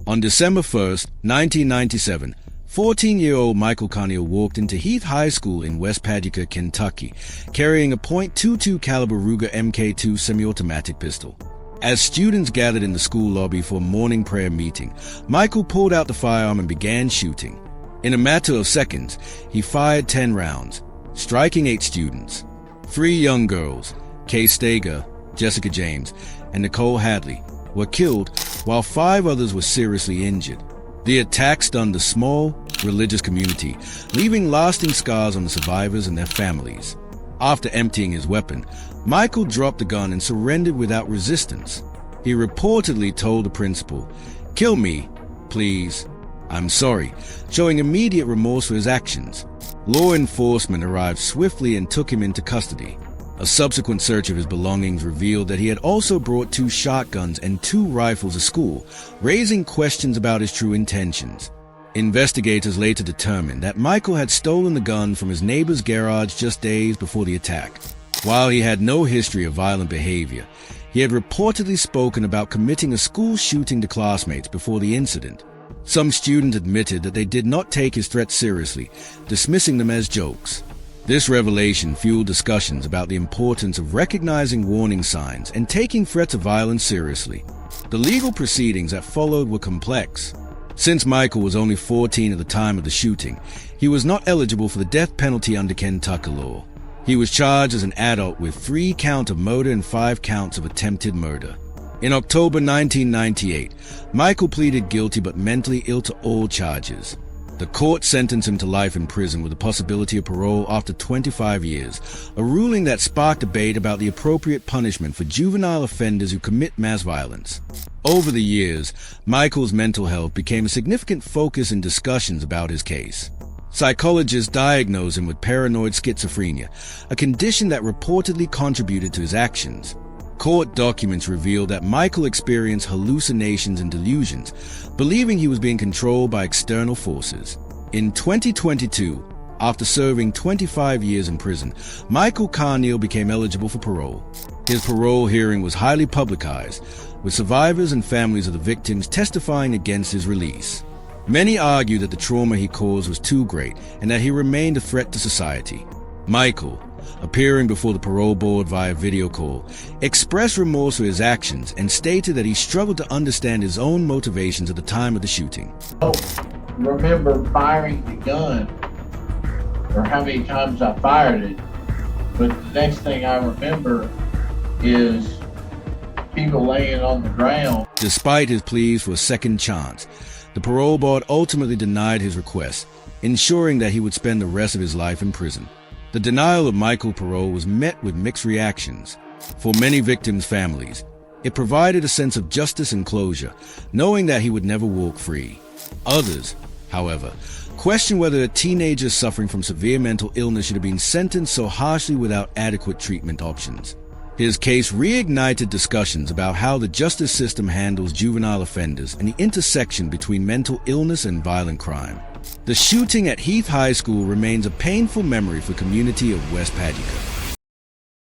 On December 1st, 1997, 14-year-old Michael Carneal walked into Heath High School in West Paducah, Kentucky, carrying a .22 caliber Ruger Mk2 semi-automatic pistol. As students gathered in the school lobby for a morning prayer meeting, Michael pulled out the firearm and began shooting. In a matter of seconds, he fired 10 rounds, striking 8 students. 3 young girls, Kayce Steger, Jessica James, and Nicole Hadley, were killed, while 5 others were seriously injured. The attack stunned a small, religious community, leaving lasting scars on the survivors and their families. After emptying his weapon, Michael dropped the gun and surrendered without resistance. He reportedly told the principal, "Kill me, please. I'm sorry," showing immediate remorse for his actions. Law enforcement arrived swiftly and took him into custody. A subsequent search of his belongings revealed that he had also brought 2 shotguns and 2 rifles to school, raising questions about his true intentions. Investigators later determined that Michael had stolen the gun from his neighbor's garage just days before the attack. While he had no history of violent behavior, he had reportedly spoken about committing a school shooting to classmates before the incident. Some students admitted that they did not take his threats seriously, dismissing them as jokes. This revelation fueled discussions about the importance of recognizing warning signs and taking threats of violence seriously. The legal proceedings that followed were complex. Since Michael was only 14 at the time of the shooting, he was not eligible for the death penalty under Kentucky law. He was charged as an adult with 3 counts of murder and 5 counts of attempted murder. In October 1998, Michael pleaded guilty but mentally ill to all charges. The court sentenced him to life in prison with the possibility of parole after 25 years, a ruling that sparked debate about the appropriate punishment for juvenile offenders who commit mass violence. Over the years, Michael's mental health became a significant focus in discussions about his case. Psychologists diagnosed him with paranoid schizophrenia, a condition that reportedly contributed to his actions. Court documents revealed that Michael experienced hallucinations and delusions, believing he was being controlled by external forces. In 2022, after serving 25 years in prison, Michael Carneal became eligible for parole. His parole hearing was highly publicized, with survivors and families of the victims testifying against his release. Many argue that the trauma he caused was too great and that he remained a threat to society. Michael, appearing before the parole board via video call, expressed remorse for his actions and stated that he struggled to understand his own motivations at the time of the shooting. I don't remember firing the gun or how many times I fired it, but the next thing I remember is people laying on the ground. Despite his pleas for a second chance, the parole board ultimately denied his request, ensuring that he would spend the rest of his life in prison. The denial of Michael's parole was met with mixed reactions. For many victims' families, it provided a sense of justice and closure, knowing that he would never walk free. Others, however, questioned whether a teenager suffering from severe mental illness should have been sentenced so harshly without adequate treatment options. His case reignited discussions about how the justice system handles juvenile offenders and the intersection between mental illness and violent crime. The shooting at Heath High School remains a painful memory for the community of West Paducah.